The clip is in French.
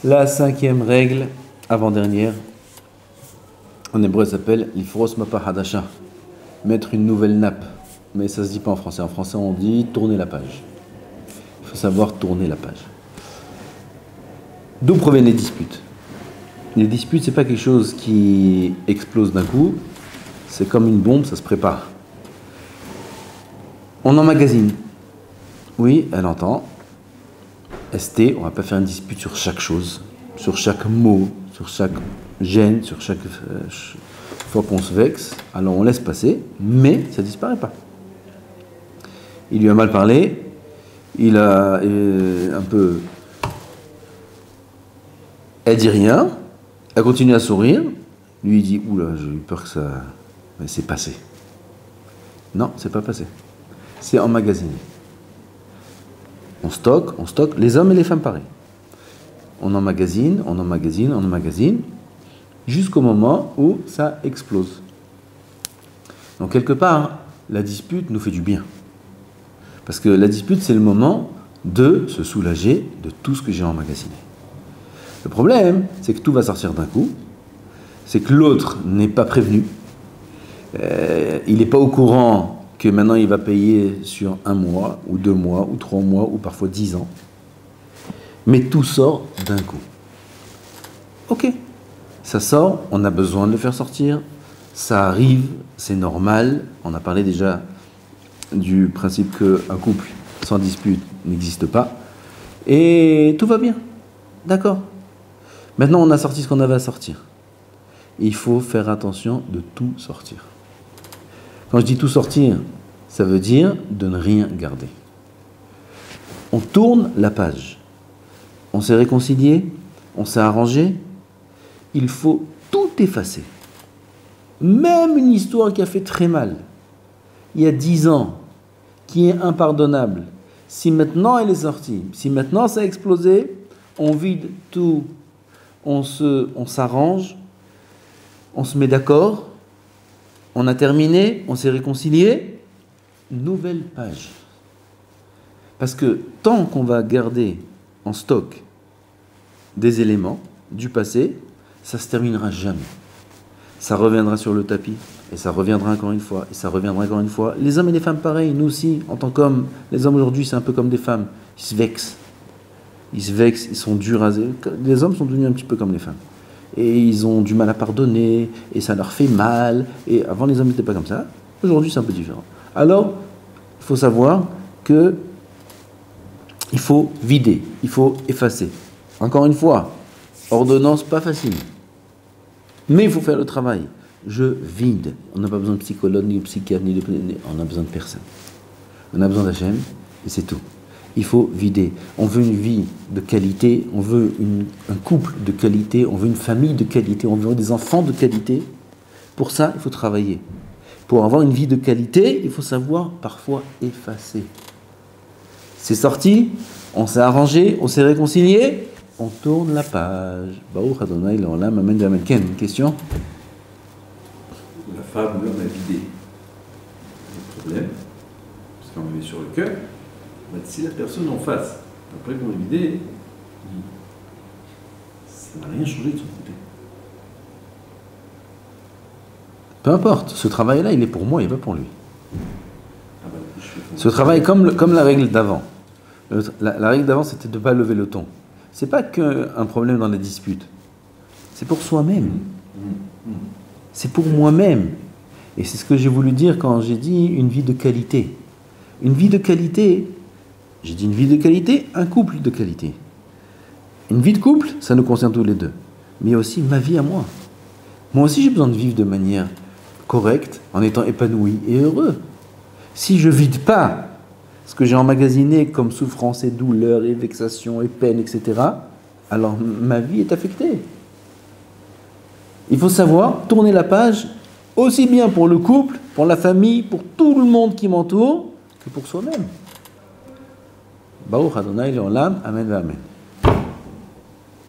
La cinquième règle, avant-dernière, en hébreu, elle s'appelle l'ifros mapa hadasha, mettre une nouvelle nappe. Mais ça se dit pas en français. En français, on dit tourner la page. Il faut savoir tourner la page. D'où proviennent les disputes? Les disputes, c'est pas quelque chose qui explose d'un coup. C'est comme une bombe, ça se prépare. On emmagasine. Oui, elle entend. ST, on va pas faire une dispute sur chaque chose, sur chaque mot, sur chaque gêne, sur chaque fois qu'on se vexe. Alors on laisse passer, mais ça disparaît pas. Il lui a mal parlé, il a un peu... Elle dit rien, elle continue à sourire, lui il dit « Oula, j'ai eu peur que ça... » Mais c'est passé. Non, c'est pas passé. C'est emmagasiné. On stocke, les hommes et les femmes pareil. On emmagasine, jusqu'au moment où ça explose. Donc quelque part, la dispute nous fait du bien. Parce que la dispute, c'est le moment de se soulager de tout ce que j'ai emmagasiné. Le problème, c'est que tout va sortir d'un coup, c'est que l'autre n'est pas prévenu, il n'est pas au courant que maintenant il va payer sur 1 mois, ou 2 mois, ou 3 mois, ou parfois 10 ans. Mais tout sort d'un coup. Ok, ça sort, on a besoin de le faire sortir, ça arrive, c'est normal. On a parlé déjà du principe qu'un couple sans dispute n'existe pas. Et tout va bien, d'accord. Maintenant, on a sorti ce qu'on avait à sortir. Il faut faire attention de tout sortir. Quand je dis tout sortir, ça veut dire de ne rien garder. On tourne la page. On s'est réconcilié, on s'est arrangé. Il faut tout effacer. Même une histoire qui a fait très mal, il y a 10 ans, qui est impardonnable. Si maintenant elle est sortie, si maintenant ça a explosé, on vide tout, on s'arrange, on se met d'accord, on a terminé, on s'est réconcilié, nouvelle page. Parce que tant qu'on va garder en stock des éléments du passé, ça ne se terminera jamais. Ça reviendra sur le tapis, et ça reviendra encore une fois, et ça reviendra encore une fois. Les hommes et les femmes, pareil, nous aussi, en tant qu'hommes, les hommes aujourd'hui, c'est un peu comme des femmes. Ils se vexent, ils sont durs à... Les hommes sont devenus un petit peu comme les femmes. Et ils ont du mal à pardonner, et ça leur fait mal. Et avant, les hommes n'étaient pas comme ça. Aujourd'hui, c'est un peu différent. Alors, il faut savoir que il faut vider, il faut effacer. Encore une fois, ordonnance pas facile. Mais il faut faire le travail. Je vide. On n'a pas besoin de psychologue, ni de psychiatre, on a besoin de personne. On a besoin d'Hachem, et c'est tout. Il faut vider. On veut une vie de qualité, on veut un couple de qualité, on veut une famille de qualité, on veut des enfants de qualité. Pour ça, il faut travailler. Pour avoir une vie de qualité, il faut savoir parfois effacer. C'est sorti, on s'est arrangé, on s'est réconcilié, on tourne la page. Baruch Adonai l'olam, amen v'amen. Ken, une question? La femme, l'homme a vidé. Le problème, parce qu'on est sur le cœur, si la personne en face, après qu'on ait vidé, ça n'a rien changé de son côté. Peu importe, ce travail-là, il est pour moi, il n'est pas pour lui. Ce travail, comme la règle d'avant. La règle d'avant, c'était de ne pas lever le ton. Ce n'est pas qu'un problème dans la dispute. C'est pour soi-même. C'est pour moi-même. Et c'est ce que j'ai voulu dire quand j'ai dit une vie de qualité. Une vie de qualité, j'ai dit une vie de qualité, un couple de qualité. Une vie de couple, ça nous concerne tous les deux. Mais il y a aussi ma vie à moi. Moi aussi, j'ai besoin de vivre de manière correcte, en étant épanoui et heureux. Si je ne vide pas ce que j'ai emmagasiné comme souffrance et douleur et vexation et peine, etc., alors ma vie est affectée. Il faut savoir tourner la page aussi bien pour le couple, pour la famille, pour tout le monde qui m'entoure, que pour soi-même. Baruch Adonai l'olam, amen v'amen.